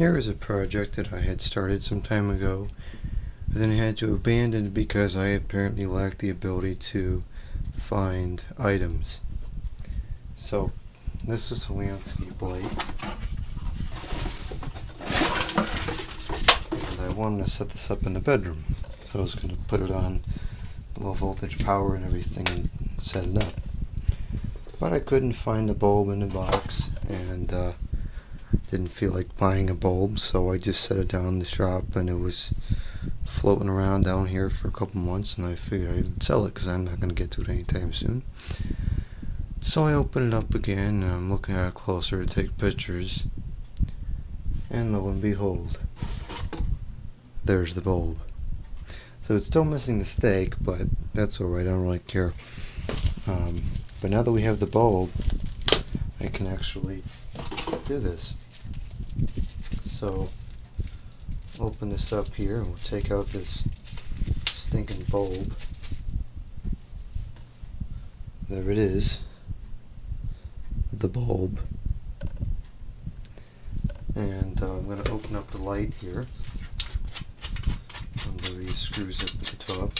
Here is a project that I had started some time ago, but then I had to abandon it because I apparently lacked the ability to find items. So, this is a landscape light, and I wanted to set this up in the bedroom. So I was going to put it on low voltage power and everything and set it up. But I couldn't find the bulb in the box, and didn't feel like buying a bulb, so I just set it down in the shop, and it was floating around down here for a couple months, and I figured I'd sell it because I'm not going to get to it anytime soon. So I open it up again, and I'm looking at it closer to take pictures, and lo and behold, there's the bulb. So it's still missing the stake, but that's alright, I don't really care. But now that we have the bulb, I can actually do this. So, open this up here, and we'll take out this stinking bulb. There it is, the bulb. And I'm going to open up the light here. Undo these screws up at the top.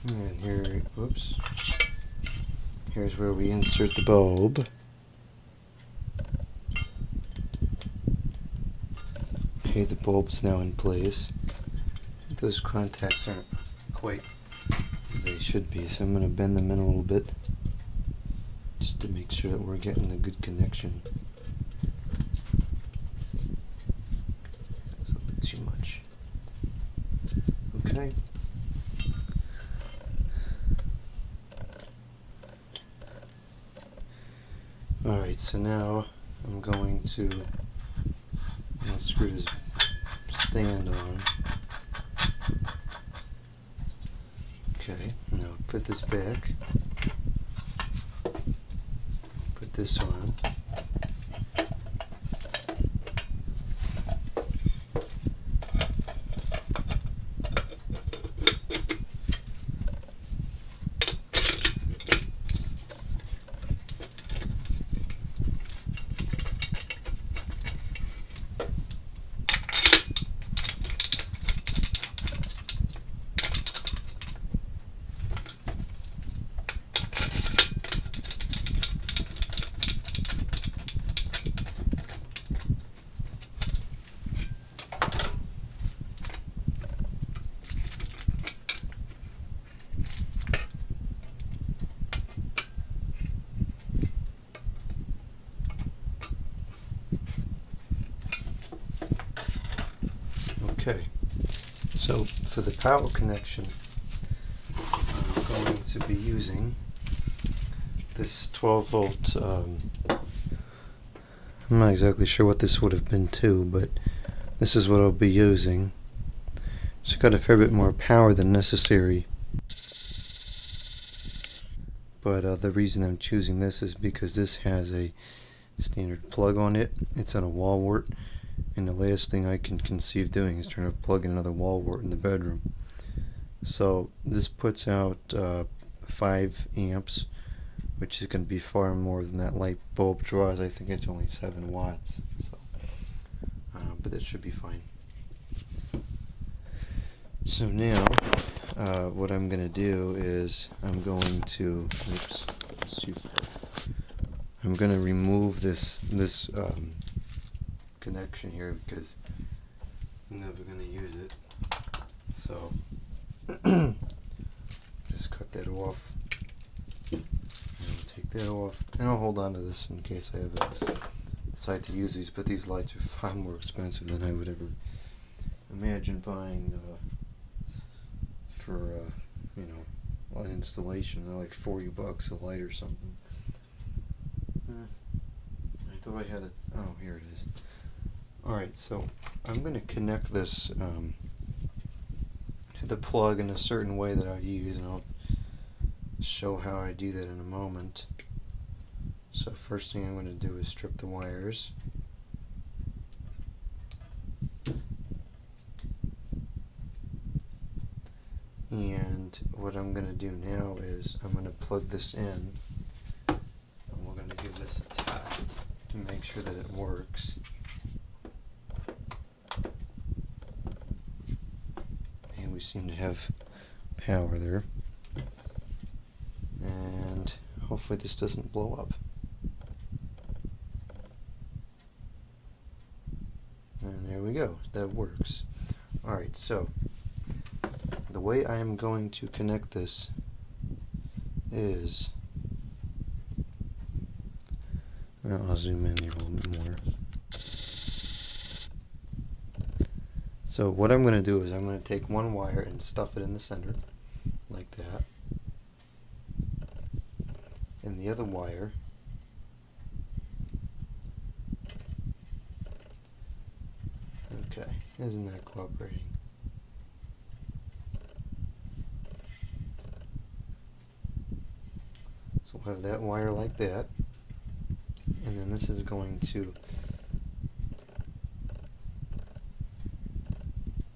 And here, whoops, here's where we insert the bulb. Okay, the bulb's now in place. Those contacts aren't quite as they should be, so I'm going to bend them in a little bit just to make sure that we're getting a good connection. That's a bit too much. Okay. Alright, so now I'm going to screw this stand on. Okay, now put this back. Put this on. Okay, so for the power connection, I'm going to be using this 12 volt, I'm not exactly sure what this would have been to, but this is what I'll be using. It's got a fair bit more power than necessary, but the reason I'm choosing this is because this has a standard plug on it. It's on a wall wart, and the last thing I can conceive doing is trying to plug in another wall wart in the bedroom. So this puts out 5 amps, which is going to be far more than that light bulb draws. I think it's only 7 watts, so but that should be fine. So now what I'm going to do is I'm going to I'm going to remove this connection here because I'm never going to use it. So just cut that off, and take that off, and I'll hold on to this in case I ever decide to use these, but these lights are far more expensive than I would ever imagine buying for an installation. They're like $40 a light or something. I thought I had it. Oh, here it is. Alright, so I'm going to connect this to the plug in a certain way that I use, and I'll show how I do that in a moment. So first thing I'm going to do is strip the wires. And what I'm going to do now is I'm going to plug this in, and we're going to give this a test to make sure that it works. And we seem to have power there. And hopefully this doesn't blow up. And there we go, that works. Alright, so the way I am going to connect this is, well, I'll zoom in here a little bit more. So what I'm going to do is I'm going to take one wire and stuff it in the center, like that. And the other wire, okay, isn't that cooperating? So we'll have that wire like that, and then this is going to,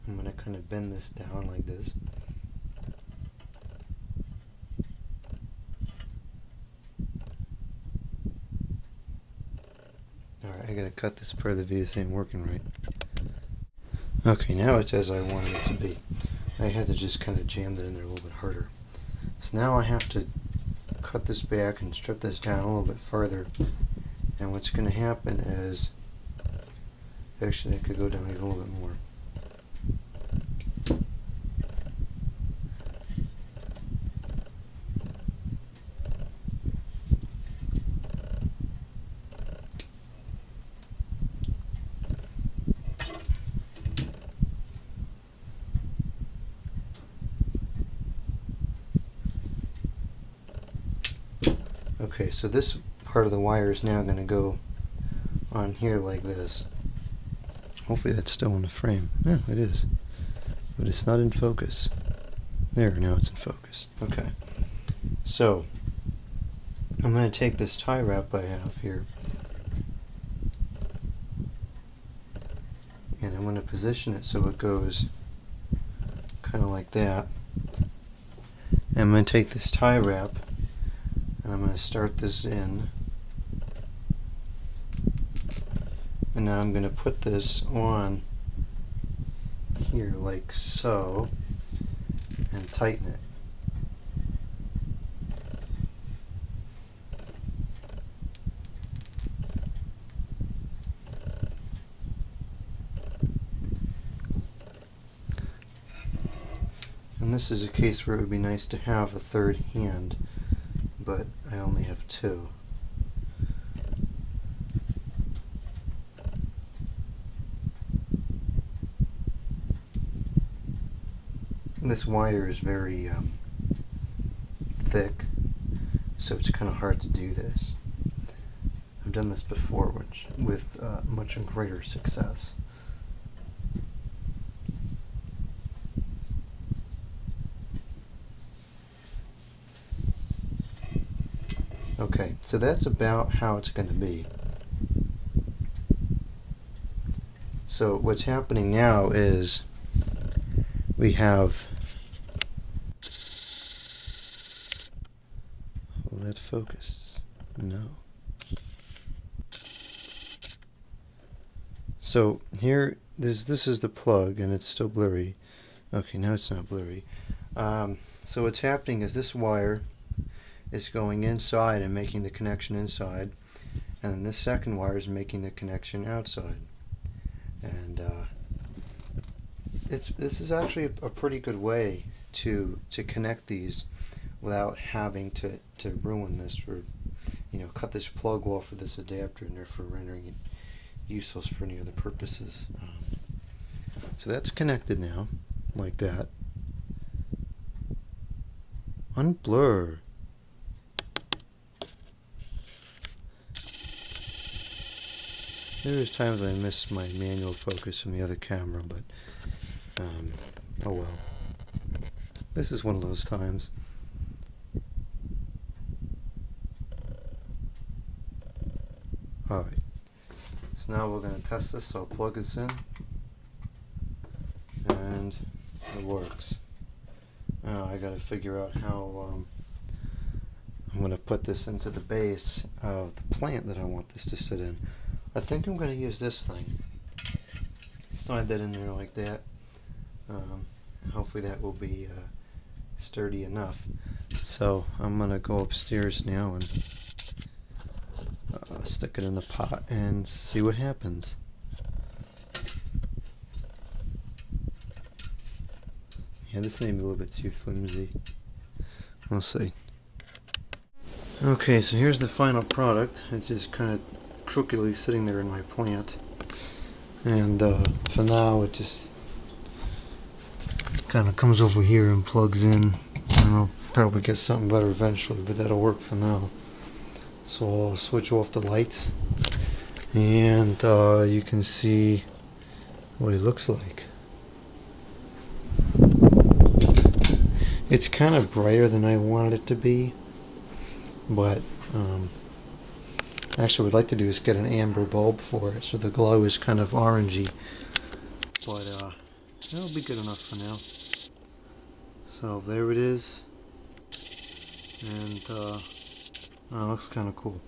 I'm going to kind of bend this down like this. Alright, I gotta cut this part of the video, this ain't working right. Okay, now it's as I wanted it to be. I had to just kind of jam that in there a little bit harder. So now I have to cut this back and strip this down a little bit further. And what's going to happen is, actually that could go down even a little bit more. Okay, so this part of the wire is now going to go on here like this. Hopefully that's still in the frame. Yeah, it is. But it's not in focus. There, now it's in focus. Okay. So, I'm going to take this tie wrap I have here, and I'm going to position it so it goes kind of like that. And I'm going to take this tie wrap and I'm going to start this in, and now I'm going to put this on here like so and tighten it. And this is a case where it would be nice to have a third hand, but I only have two. And this wire is very thick, so it's kind of hard to do this. I've done this before with much greater success. Okay, so that's about how it's going to be. So what's happening now is we have, will that focus? No. So here, this is the plug, and it's still blurry. Okay, now it's not blurry. So what's happening is this wire is going inside and making the connection inside, and then this second wire is making the connection outside. And this is actually a pretty good way to connect these without having to ruin this, for cut this plug off of this adapter and therefore rendering it useless for any other purposes. So that's connected now, like that. Unblur. There's times I miss my manual focus from the other camera, but oh well. This is one of those times. Alright, so now we're going to test this, so I'll plug this in, and it works. Now I got to figure out how I'm going to put this into the base of the plant that I want this to sit in. I think I'm going to use this thing. Slide that in there like that. Hopefully that will be sturdy enough. So I'm going to go upstairs now and stick it in the pot and see what happens. Yeah, this may be a little bit too flimsy. We'll see. Okay, so here's the final product. It's just kind of crookedly sitting there in my plant. And for now it just kind of comes over here and plugs in. I'll probably get something better eventually, but that'll work for now. So I'll switch off the lights and you can see what it looks like. It's kind of brighter than I wanted it to be, but actually what we'd like to do is get an amber bulb for it so the glow is kind of orangey, but that'll be good enough for now. So there it is, and looks kind of cool.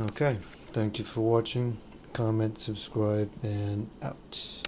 Okay, thank you for watching. Comment, subscribe, and out.